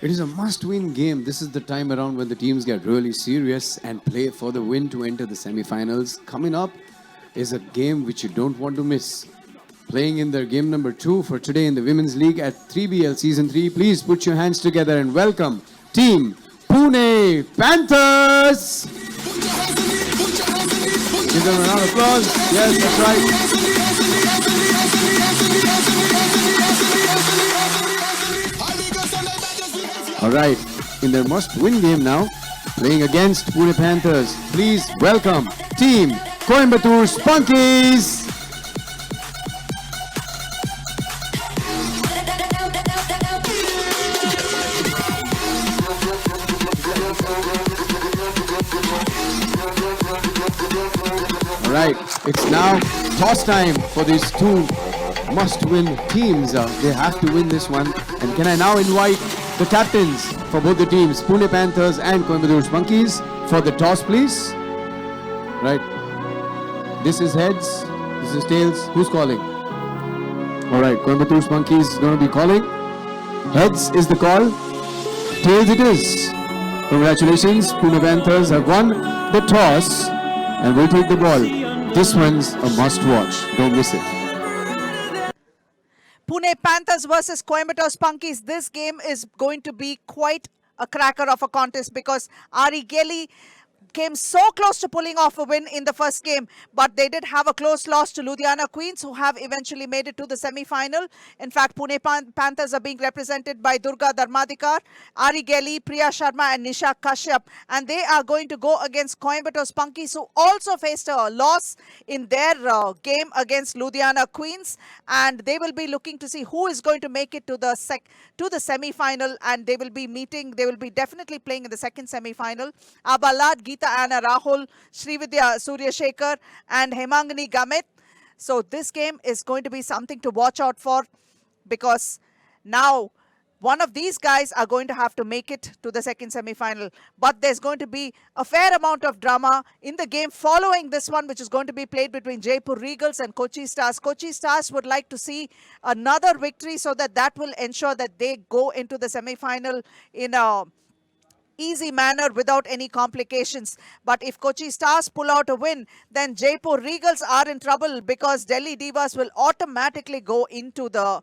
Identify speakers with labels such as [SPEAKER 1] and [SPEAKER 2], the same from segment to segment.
[SPEAKER 1] It is a must-win game. This is the time around when the teams get really serious and play for the win to enter the semi-finals. Coming up is a game which you don't want to miss. Playing in their game number 2 for today in the Women's League at 3BL Season 3. Please put your hands together and welcome Team Pune Panthers! Give them a round of applause. Yes, that's right. All right, in their must-win game now, playing against Pune Panthers. Please welcome Team Coimbatore Spunkies. All right, it's now toss time for these two must-win teams. They have to win this one. And can I now invite the captains for both the teams, Pune Panthers and Coimbatore Spunkies, for the toss, please? Right. This is heads. This is tails. Who's calling? All right, Coimbatore Spunkies is going to be calling. Heads is the call. Tails it is. Congratulations, Pune Panthers have won the toss and will take the ball. This one's a must-watch. Don't miss it.
[SPEAKER 2] Pune Panthers versus Coimbatore Spunkies. This game is going to be quite a cracker of a contest because Ari Gelly came so close to pulling off a win in the first game, but they did have a close loss to Ludhiana Queens, who have eventually made it to the semi-final. In fact, Pune Panthers are being represented by Durga Dharmadikar, Ari Gelly, Priya Sharma and Nisha Kashyap, and they are going to go against Coimbatore Spunkies, who also faced a loss in their game against Ludhiana Queens, and they will be looking to see who is going to make it to the semi-final, and they will be definitely playing in the second semi-final. Abalad, Geeta Anna Rahul, Srividya Suryashekhar and Hemangani Gamit. So this game is going to be something to watch out for because now one of these guys are going to have to make it to the second semi-final. But there's going to be a fair amount of drama in the game following this one, which is going to be played between Jaipur Regals and Kochi Stars. Kochi Stars would like to see another victory so that will ensure that they go into the semi-final in a easy manner without any complications. But if Kochi Stars pull out a win, then Jaipur Regals are in trouble because Delhi Divas will automatically go into the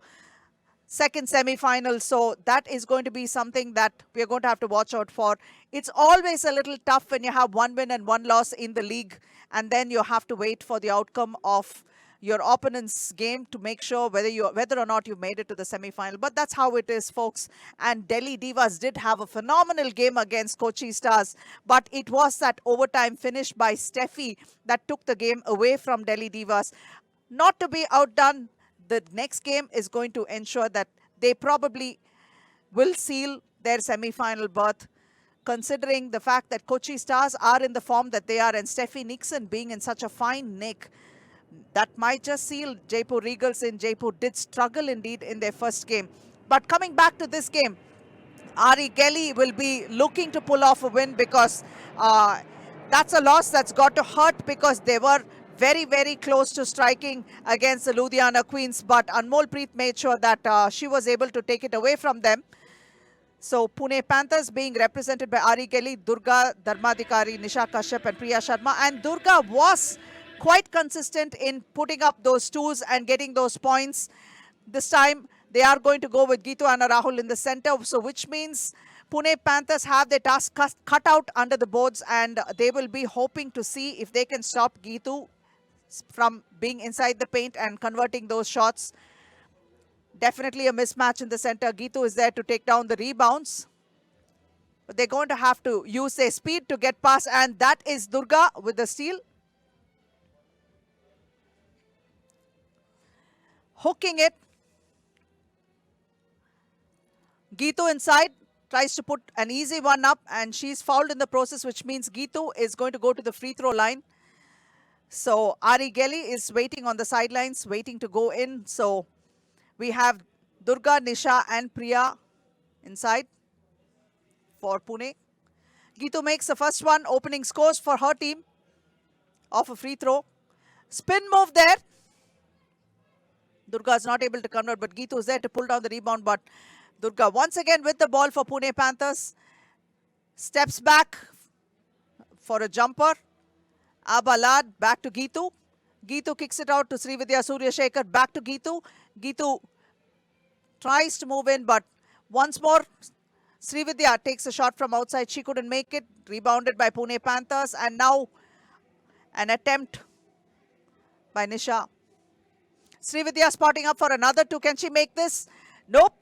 [SPEAKER 2] second semi-final. So that is going to be something that we're going to have to watch out for. It's always a little tough when you have one win and one loss in the league, and then you have to wait for the outcome of your opponent's game to make sure whether or not you made it to the semi-final. But that's how it is, folks. And Delhi Divas did have a phenomenal game against Kochi Stars, but it was that overtime finish by Steffi that took the game away from Delhi Divas. Not to be outdone, the next game is going to ensure that they probably will seal their semi-final berth, considering the fact that Kochi Stars are in the form that they are and Steffi Nixon being in such a fine nick. That might just seal Jaipur Regals in. Jaipur did struggle indeed in their first game. But coming back to this game, Ari Gelly will be looking to pull off a win because that's a loss that's got to hurt because they were very, very close to striking against the Ludhiana Queens. But Anmol Preet made sure that she was able to take it away from them. So Pune Panthers being represented by Ari Gelly, Durga Dharmadikari, Nisha Kashyap and Priya Sharma. And Durga was quite consistent in putting up those twos and getting those points. This time they are going to go with Geetu Anna Rahul in the center, so which means Pune Panthers have their task cut out under the boards, and they will be hoping to see if they can stop Geetu from being inside the paint and converting those shots. Definitely a mismatch in the center. Geetu is there to take down the rebounds, but they're going to have to use their speed to get past, and that is Durga with the steal. Hooking it. Geetu inside, tries to put an easy one up, and she's fouled in the process, which means Geetu is going to go to the free throw line. So Ari Gelly is waiting on the sidelines, waiting to go in. So we have Durga, Nisha and Priya inside for Pune. Geetu makes the first one, opening scores for her team off a free throw. Spin move there. Durga is not able to convert, but Geetu is there to pull down the rebound. But Durga once again with the ball for Pune Panthers. Steps back for a jumper. Abalad back to Geetu. Geetu kicks it out to Srividya Suryashekhar. Back to Geetu. Geetu tries to move in, but once more, Srividya takes a shot from outside. She couldn't make it. Rebounded by Pune Panthers. And now an attempt by Nisha. Srividya spotting up for another two. Can she make this? Nope.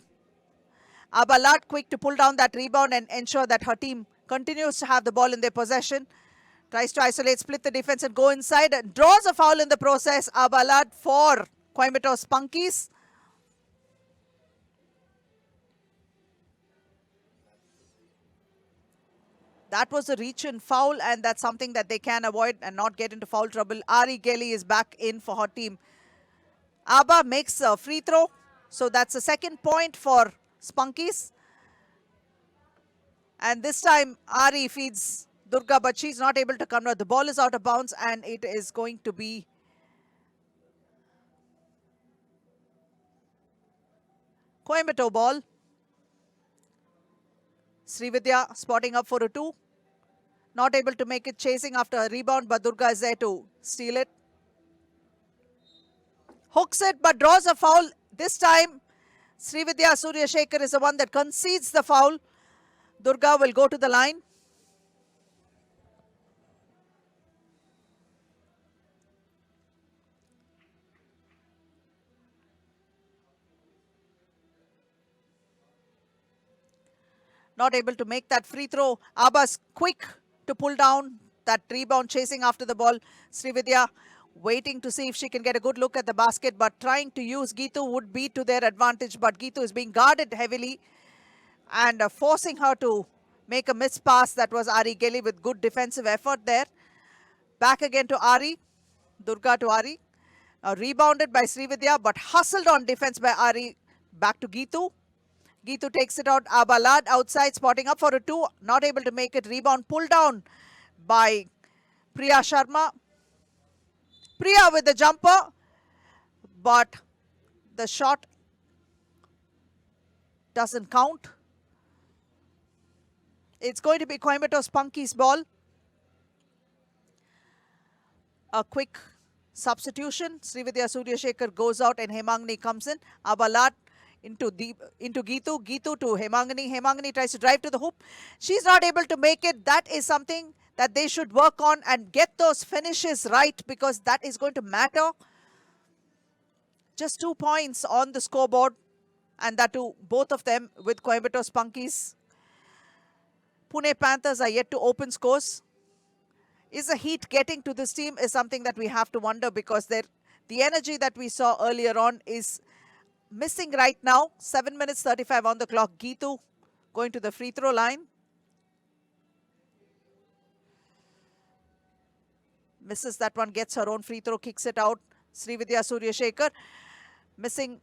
[SPEAKER 2] Abalad quick to pull down that rebound and ensure that her team continues to have the ball in their possession. Tries to isolate, split the defense and go inside. And draws a foul in the process. Abalad for Coimbatore Spunkies. That was a reach and foul, and that's something that they can avoid and not get into foul trouble. Ari Gelly is back in for her team. Abba makes a free throw. So that's a second point for Spunkies. And this time Ari feeds Durga, but she's not able to convert. The ball is out of bounds and it is going to be Coimbatore ball. Srividya spotting up for a two. Not able to make it, chasing after a rebound, but Durga is there to steal it. Hooks it, but draws a foul. This time, Srividya Suryashekhar is the one that concedes the foul. Durga will go to the line. Not able to make that free throw. Abbas quick to pull down that rebound, chasing after the ball. Srividya waiting to see if she can get a good look at the basket, but trying to use Geetu would be to their advantage. But Geetu is being guarded heavily and forcing her to make a missed pass. That was Ari Gelly with good defensive effort there. Back again to Ari. Durga to Ari. Rebounded by Srividya, but hustled on defense by Ari. Back to Geetu. Geetu takes it out. Abalad outside, spotting up for a two. Not able to make it. Rebound pulled down by Priya Sharma. Priya with the jumper, but the shot doesn't count. It's going to be Coimbatore Spunkies ball. A quick substitution. Srividya Suryashekhar goes out and Hemangani comes in. Abalad into Geetu. Geetu to Hemangani. Hemangani tries to drive to the hoop. She's not able to make it. That is something that they should work on and get those finishes right, because that is going to matter. Just 2 points on the scoreboard, and that too, both of them with Coimbatore Spunkies. Pune Panthers are yet to open scores. Is the heat getting to this team is something that we have to wonder, because the energy that we saw earlier on is missing right now. 7 minutes 35 on the clock. Geetu going to the free throw line. Misses that one, gets her own free throw, kicks it out. Srividya Suryashekhar missing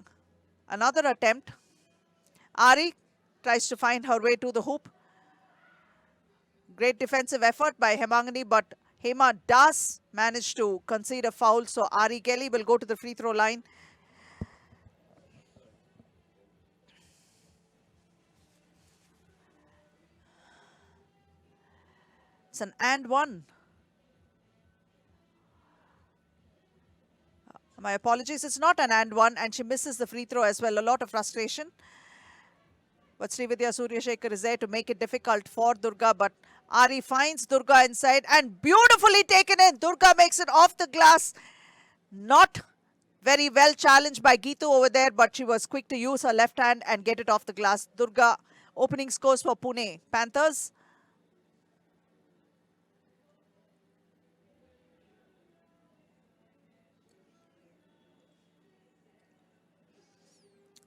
[SPEAKER 2] another attempt. Ari tries to find her way to the hoop. Great defensive effort by Hemangani, but Hema does manage to concede a foul. So Ari Kelly will go to the free throw line. It's an and one. My apologies, it's not an and one, and she misses the free throw as well. A lot of frustration. But Srividya Suryashekhar is there to make it difficult for Durga, but Ari finds Durga inside and beautifully taken in. Durga makes it off the glass. Not very well challenged by Geetu over there, but she was quick to use her left hand and get it off the glass. Durga opening scores for Pune Panthers.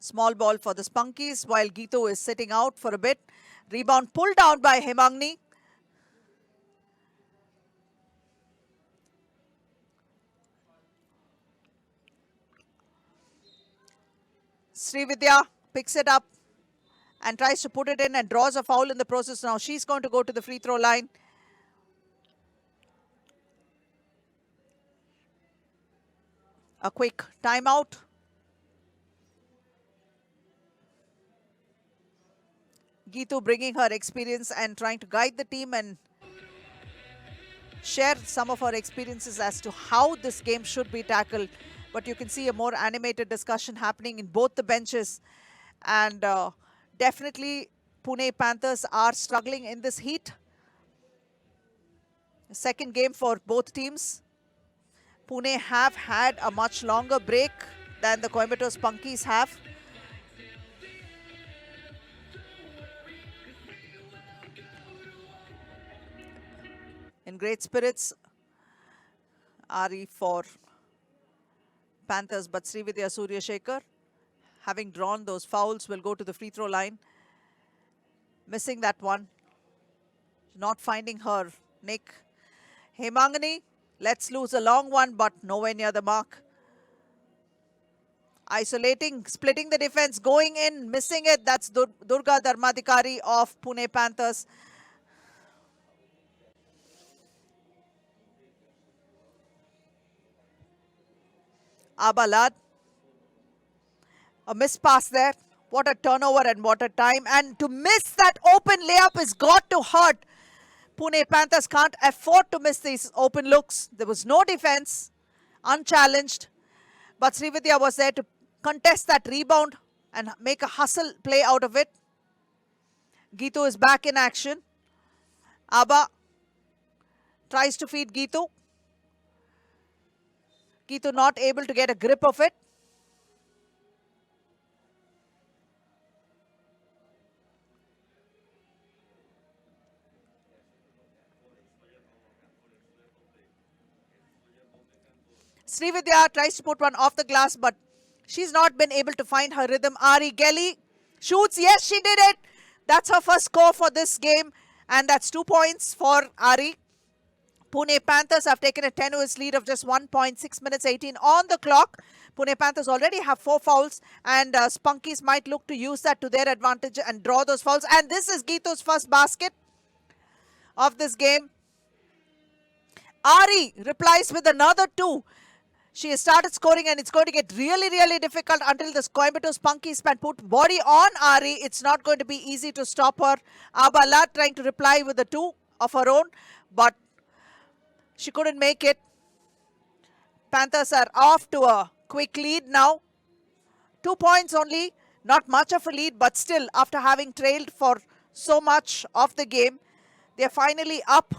[SPEAKER 2] Small ball for the Spunkies while Geetu is sitting out for a bit. Rebound pulled down by Hemangani. Srividya picks it up and tries to put it in and draws a foul in the process. Now she's going to go to the free throw line. A quick timeout. Geetu bringing her experience and trying to guide the team and share some of her experiences as to how this game should be tackled. But you can see a more animated discussion happening in both the benches. And definitely Pune Panthers are struggling in this heat. Second game for both teams. Pune have had a much longer break than the Coimbatore Spunkies have. In great spirits, Ari for Panthers, but Srividya Suryashekhar, having drawn those fouls, will go to the free throw line. Missing that one. Not finding her nick. Hemangani lets loose a long one, but nowhere near the mark. Isolating, splitting the defense, going in, missing it. That's Durga Dharmadhikari of Pune Panthers. Abalad. A missed pass there. What a turnover and what a time. And to miss that open layup has got to hurt. Pune Panthers can't afford to miss these open looks. There was no defense, unchallenged. But Srividya was there to contest that rebound and make a hustle play out of it. Geetu is back in action. Abba tries to feed Geetu. Geetu not able to get a grip of it. Srividya tries to put one off the glass, but she's not been able to find her rhythm. Ari Gelly shoots. Yes, she did it. That's her first score for this game. And that's 2 points for Ari. Pune Panthers have taken a tenuous lead of just 1.6 minutes 18 on the clock. Pune Panthers already have 4 fouls, and Spunkies might look to use that to their advantage and draw those fouls. And this is Geetu's first basket of this game. Ari replies with another 2. She has started scoring, and it's going to get really, really difficult until this Coimbatore Spunkies can put body on Ari. It's not going to be easy to stop her. Abala trying to reply with a 2 of her own, but she couldn't make it. Panthers are off to a quick lead now. 2 points only, not much of a lead, but still, after having trailed for so much of the game, they're finally up.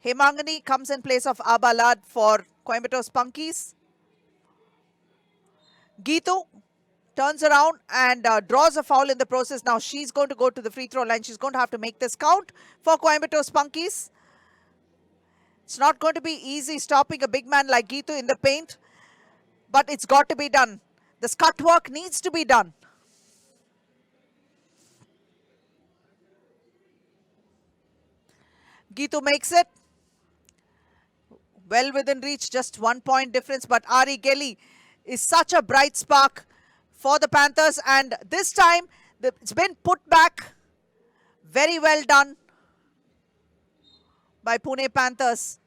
[SPEAKER 2] Hemangani comes in place of Abalad for Coimbatore Spunkies. Geetu turns around and draws a foul in the process. Now she's going to go to the free throw line. She's going to have to make this count for Coimbatore Spunkies. It's not going to be easy stopping a big man like Geetu in the paint, but it's got to be done. The scut work needs to be done. Geetu makes it. Well within reach, just 1 point difference, but Ari Gelly is such a bright spark for the Panthers, and this time it's been put back. Very well done by Pune Panthers.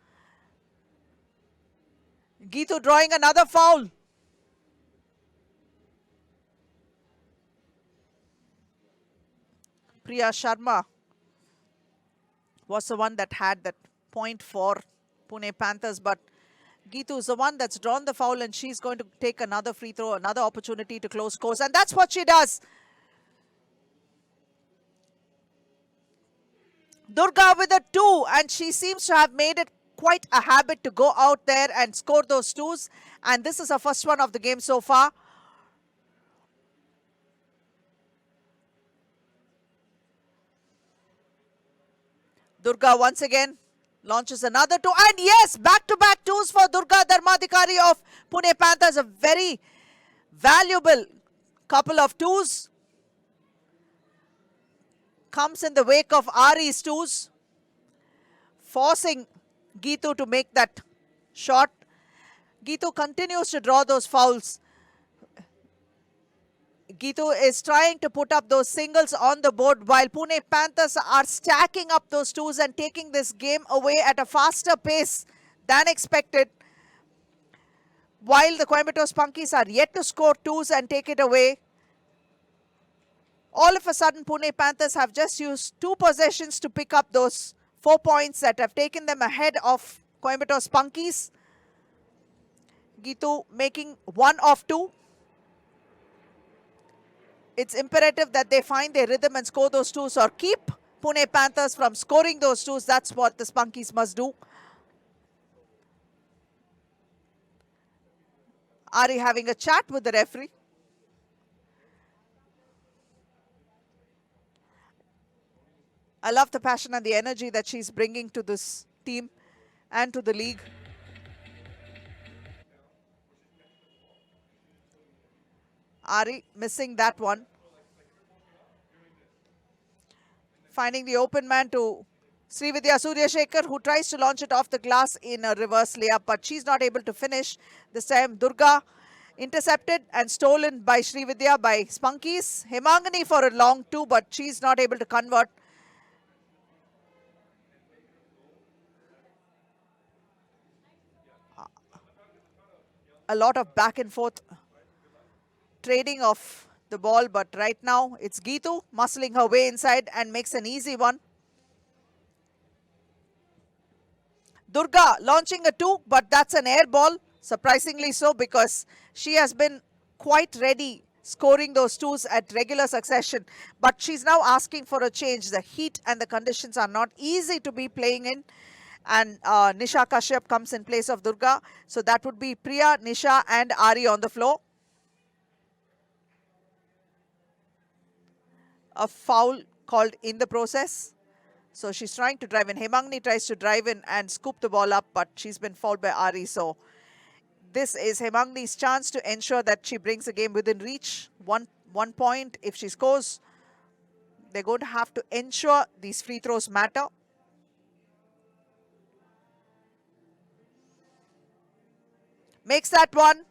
[SPEAKER 2] Geetu drawing another foul. Priya Sharma was the one that had that point for Pune Panthers, but Geetu is the one that's drawn the foul, and she's going to take another free throw, another opportunity to close scores, and that's what she does. Durga with a 2, and she seems to have made it quite a habit to go out there and score those 2s, and this is her first one of the game so far. Durga once again launches another 2, and yes, back-to-back 2s for Durga Dharmadhikari of Pune Panthers. A very valuable couple of 2s. Comes in the wake of Ari's 2s, forcing Geetu to make that shot. Geetu continues to draw those fouls. Geetu is trying to put up those singles on the board, while Pune Panthers are stacking up those 2s and taking this game away at a faster pace than expected, while the Coimbatore Spunkies are yet to score 2s and take it away. All of a sudden, Pune Panthers have just used 2 possessions to pick up those 4 points that have taken them ahead of Coimbatore Spunkies. Gitu making 1 of 2. It's imperative that they find their rhythm and score those 2s or keep Pune Panthers from scoring those 2s. That's what the Spunkies must do. Ari having a chat with the referee. I love the passion and the energy that she's bringing to this team and to the league. Ari missing that one. Finding the open man to Srividya Suryashekhar, who tries to launch it off the glass in a reverse layup, but she's not able to finish. This time Durga intercepted and stolen by Srividya by Spunkies. Hemangani for a long 2, but she's not able to convert. A lot of back and forth trading of the ball, but right now it's Gitu muscling her way inside and makes an easy one. Durga launching a 2, but that's an air ball, surprisingly so, because she has been quite ready scoring those 2s at regular succession. But she's now asking for a change. The heat and the conditions are not easy to be playing in. And Nisha Kashyap comes in place of Durga. So that would be Priya, Nisha and Ari on the floor. A foul called in the process. So she's trying to drive in. Hemangni tries to drive in and scoop the ball up, but she's been fouled by Ari. So this is Hemangni's chance to ensure that she brings the game within reach. One point if she scores. They're going to have to ensure these free throws matter. Makes that one.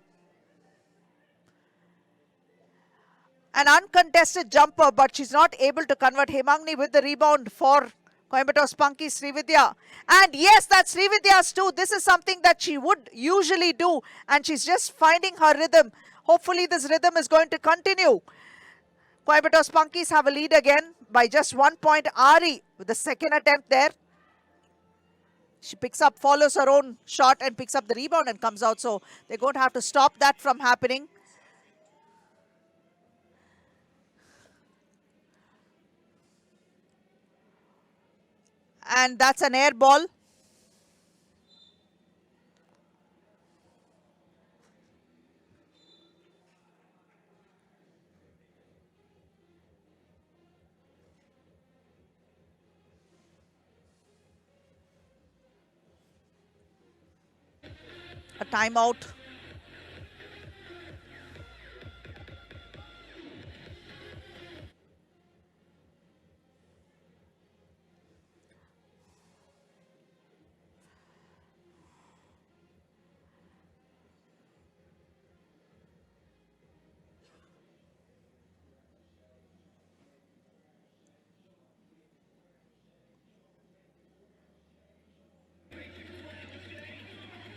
[SPEAKER 2] An uncontested jumper, but she's not able to convert. Hemangni with the rebound for Coimbatore Spunkies, Srividya. And yes, that's Srividya's 2. This is something that she would usually do. And she's just finding her rhythm. Hopefully this rhythm is going to continue. Coimbatore Spunkies have a lead again by just 1 point. Ari with the second attempt there. She picks up, follows her own shot and picks up the rebound and comes out. So they're going to have to stop that from happening. And that's an air ball. A timeout.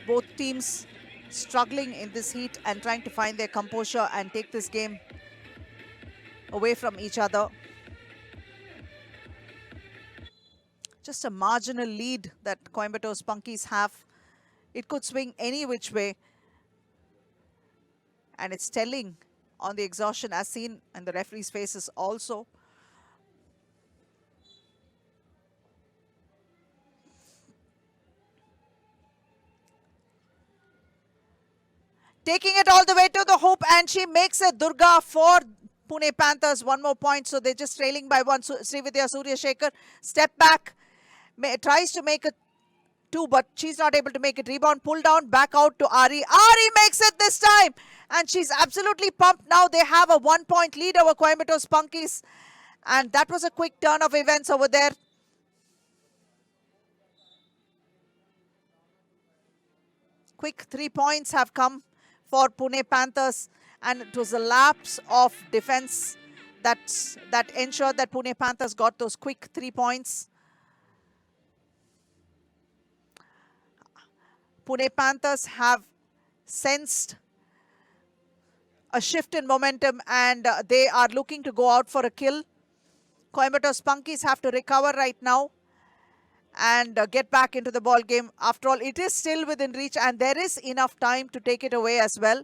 [SPEAKER 2] Both teams struggling in this heat and trying to find their composure and take this game away from each other. Just a marginal lead that Coimbatore Spunkies have. It could swing any which way. And it's telling on the exhaustion as seen in the referee's faces also. Taking it all the way to the hoop, and she makes it. Durga for Pune Panthers. 1 more point, so they're just trailing by 1. Srividya Suryashekhar, step back, tries to make it 2, but she's not able to make it. Rebound, pull down, back out to Ari. Ari makes it this time, and she's absolutely pumped. Now they have a 1 point lead over Coimbatore Spunkies, and that was a quick turn of events over there. Quick 3 points have come for Pune Panthers, and it was a lapse of defense that ensured that Pune Panthers got those quick 3 points. Pune Panthers have sensed a shift in momentum, and they are looking to go out for a kill. Coimbatore Spunkies have to recover right now and get back into the ball game. After all, it is still within reach, and there is enough time to take it away as well.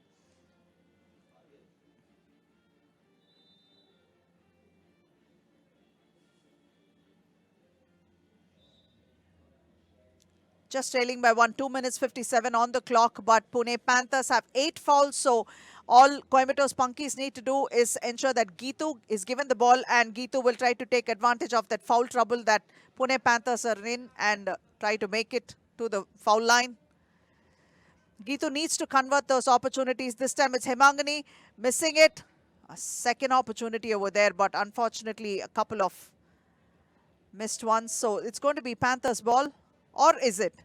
[SPEAKER 2] Just trailing by 2 minutes 57 on the clock, but Pune Panthers have 8 fouls, so all Coimbatore Spunkies need to do is ensure that Geetu is given the ball, and Geetu will try to take advantage of that foul trouble that Pune Panthers are in and try to make it to the foul line. Geetu needs to convert those opportunities. This time it's Hemangani missing it. A second opportunity over there, but unfortunately a couple of missed ones. So it's going to be Panthers ball, or is it?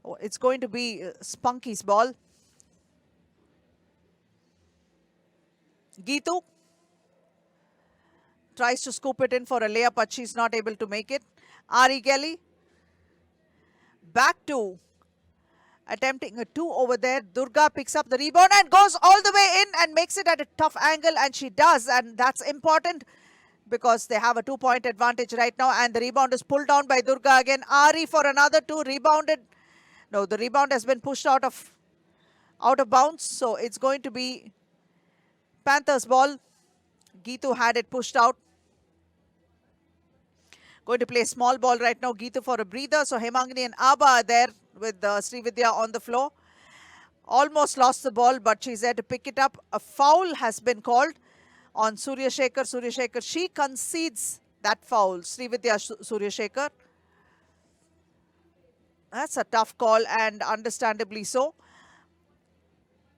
[SPEAKER 2] Oh, it's going to be Spunky's ball. Geetu tries to scoop it in for a layup, but she's not able to make it. Ari Gelly back to attempting a 2 over there. Durga picks up the rebound and goes all the way in and makes it at a tough angle, and she does, and that's important because they have a 2-point advantage right now, and the rebound is pulled down by Durga again. Ari for another 2, rebounded. No, the rebound has been pushed out of bounds, so it's going to be Panthers ball. Geetu had it pushed out. Going to play small ball right now. Geetu for a breather. So Hemangani and Abba are there with Srividya on the floor. Almost lost the ball, but she's there to pick it up. A foul has been called on Surya Shekhar. Surya Shekhar, she concedes that foul. Srividya Surya Shekhar. That's a tough call, and understandably so.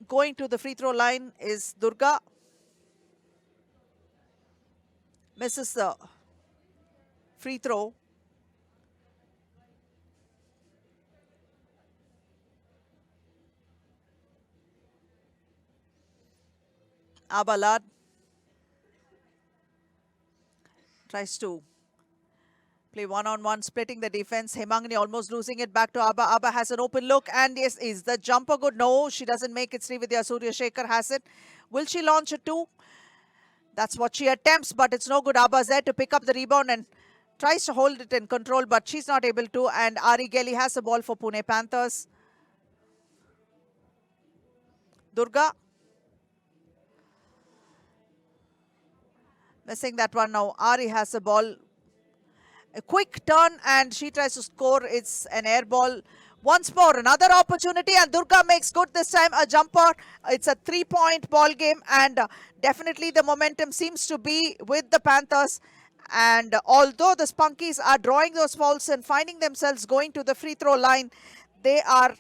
[SPEAKER 2] Going to the free throw line is Durga. Misses the free throw. Abalad tries to play one-on-one, splitting the defense. Hemangani almost losing it back to Abba. Abba has an open look, and yes, is the jumper good? No, she doesn't make it. Srividya Surya Shekhar has it. Will she launch it too? That's what she attempts, but it's no good. Abba's there to pick up the rebound and tries to hold it in control, but she's not able to. And Ari Gelly has the ball for Pune Panthers. Durga missing that one now. Ari has the ball. A quick turn, and she tries to score. It's an air ball. Once more, another opportunity, and Durga makes good this time. A jumper. It's a 3-point ball game, and definitely the momentum seems to be with the Panthers. And although the Spunkies are drawing those fouls and finding themselves going to the free throw line, they are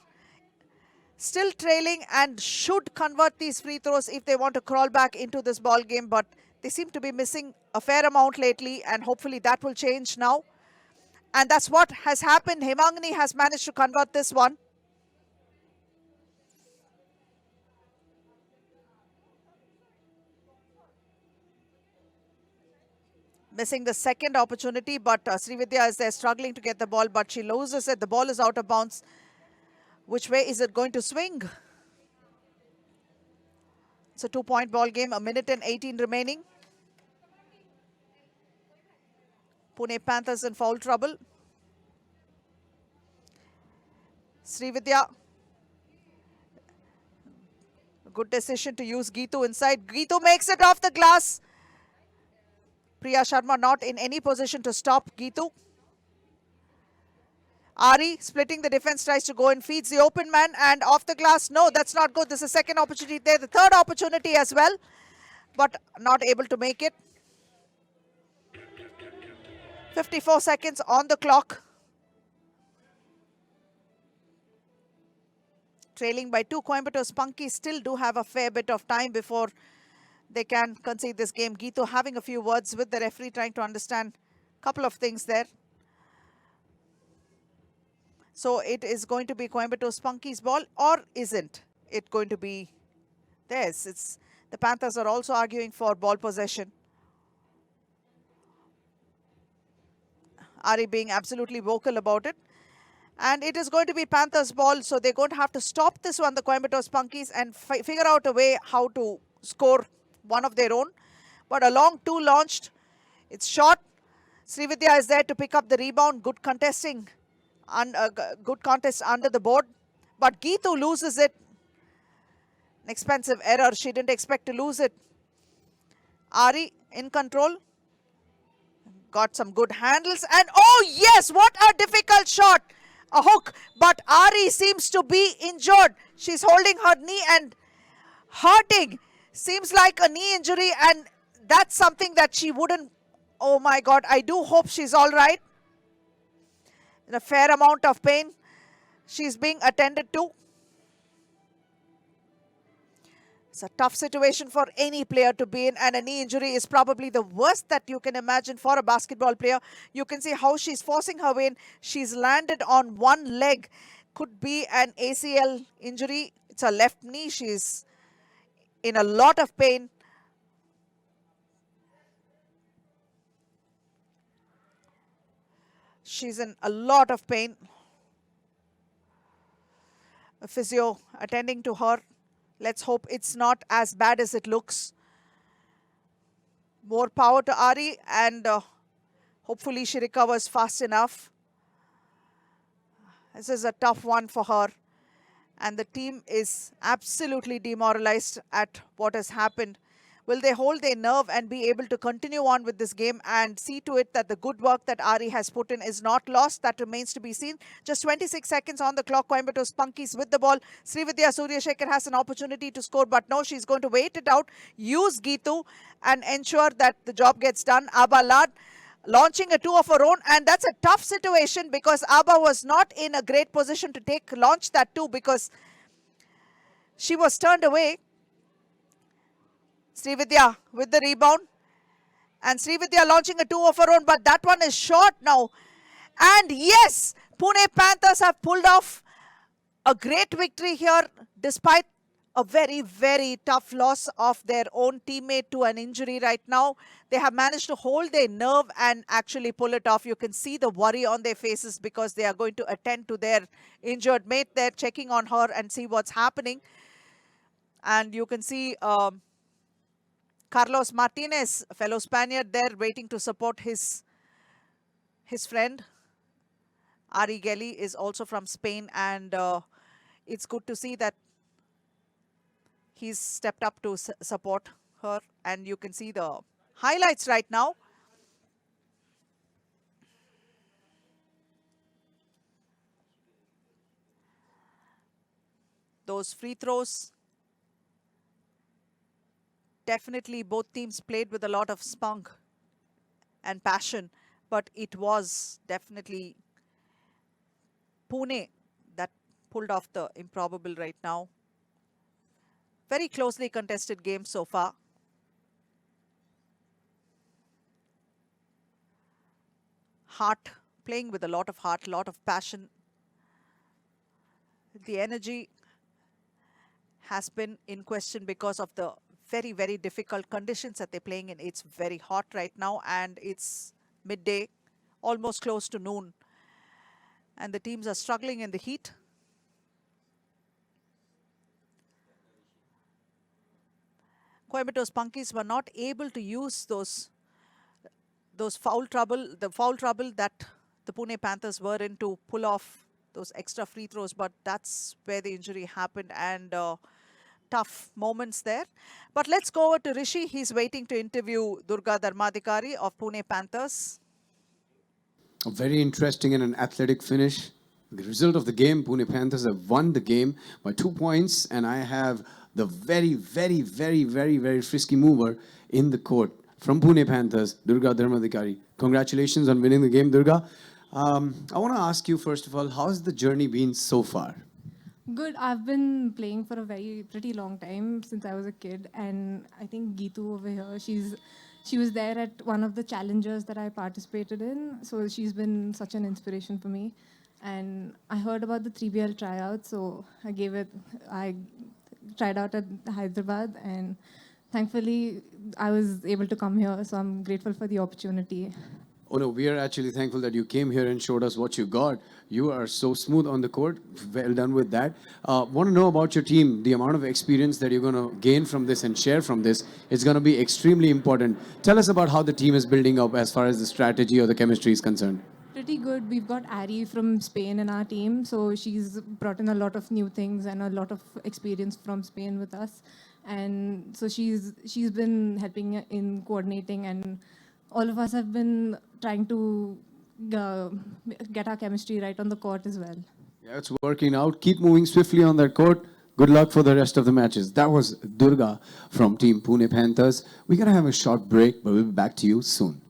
[SPEAKER 2] still trailing and should convert these free throws if they want to crawl back into this ball game. But they seem to be missing a fair amount lately, and hopefully that will change now. And that's what has happened. Hemangani has managed to convert this one. Missing the second opportunity, but Srividya is there struggling to get the ball, but she loses it. The ball is out of bounds. Which way is it going to swing? It's a 2-point ball game, 1:18 remaining. Pune Panthers in foul trouble. Srividya. Good decision to use Geetu inside. Geetu makes it off the glass. Priya Sharma not in any position to stop Geetu. Ari splitting the defense, tries to go and feeds the open man, and off the glass. No, that's not good. This is a second opportunity there. The third opportunity as well, but not able to make it. 54 seconds on the clock. Trailing by 2. Coimbatore Spunkies still do have a fair bit of time before they can concede this game. Geetu having a few words with the referee, trying to understand a couple of things there. So it is going to be Coimbatore Spunkies ball, or isn't it going to be theirs? It's the Panthers are also arguing for ball possession. Ari being absolutely vocal about it. And it is going to be Panthers ball, so they're going to have to stop this one, the Coimbatore Spunkies, and figure out a way how to score one of their own. But a long two launched. It's short. Srividya is there to pick up the rebound. Good contesting. Good contest under the board. But Geetu loses it. An expensive error. She didn't expect to lose it. Ari in control. Got some good handles. And oh yes, what a difficult shot. A hook. But Ari seems to be injured. She's holding her knee and hurting. Seems like a knee injury, and that's something that she wouldn't. Oh my God, I do hope she's all right. In a fair amount of pain. She's being attended to. It's a tough situation for any player to be in, and a knee injury is probably the worst that you can imagine for a basketball player. You can see how she's forcing her way in. She's landed on one leg. Could be an ACL injury. It's her left knee. She's in a lot of pain. She's in a lot of pain. A physio attending to her. Let's hope it's not as bad as it looks. More power to Ari, and hopefully she recovers fast enough. This is a tough one for her. And the team is absolutely demoralized at what has happened. Will they hold their nerve and be able to continue on with this game and see to it that the good work that Ari has put in is not lost? That remains to be seen. Just 26 seconds on the clock. Coimbatore Spunkies with the ball. Srividya Suryashekhar has an opportunity to score, but no, she's going to wait it out, use Geetu, and ensure that the job gets done. Abha Lad launching a two of her own, and that's a tough situation because Abha was not in a great position to launch that two because she was turned away. Srividya with the rebound, and Srividya launching a two of her own, but that one is short now. And yes, Pune Panthers have pulled off a great victory here despite a very, very tough loss of their own teammate to an injury right now. They have managed to hold their nerve and actually pull it off. You can see the worry on their faces because they are going to attend to their injured mate. They're checking on her and see what's happening. And you can see Carlos Martinez, a fellow Spaniard, there waiting to support his friend. Ari Gelly is also from Spain, and it's good to see that he's stepped up to support her. And you can see the highlights right now. Those free throws. Definitely both teams played with a lot of spunk and passion, but it was definitely Pune that pulled off the improbable right now. Very closely contested game so far. Heart, playing with a lot of heart, a lot of passion. The energy has been in question because of the very, very difficult conditions that they're playing in. It's very hot right now, and it's midday, almost close to noon. And the teams are struggling in the heat. Coimbatore Spunkies were not able to use those foul trouble, the foul trouble that the Pune Panthers were in to pull off those extra free throws, but that's where the injury happened, and tough moments there. But let's go over to Rishi. He's waiting to interview Durga Dharmadhikari of Pune Panthers.
[SPEAKER 1] A very interesting and an athletic finish. The result of the game, Pune Panthers have won the game by 2 points, and I have the very, very, very, very, very frisky mover in the court from Pune Panthers, Durga Dharmadhikari. Congratulations on winning the game, Durga. I want to ask you, first of all, how's the journey been so far?
[SPEAKER 3] Good. I've been playing for a pretty long time since I was a kid, and I think Geetu over here, she was there at one of the challenges that I participated in, so she's been such an inspiration for me. And I heard about the 3BL tryout, so I tried out at Hyderabad, and thankfully I was able to come here, so I'm grateful for the opportunity.
[SPEAKER 1] Oh no, we are actually thankful that you came here and showed us what you got. You are so smooth on the court. Well done with that. Want to know about your team? The amount of experience that you're going to gain from this and share from this is going to be extremely important. Tell us about how the team is building up as far as the strategy or the chemistry is concerned.
[SPEAKER 3] Pretty good. We've got Ari from Spain in our team, so she's brought in a lot of new things and a lot of experience from Spain with us. And so she's been helping in coordinating, and all of us have been trying to get our chemistry right on the court as well.
[SPEAKER 1] Yeah, it's working out. Keep moving swiftly on that court. Good luck for the rest of the matches. That was Durga from Team Pune Panthers. We're going to have a short break, but we'll be back to you soon.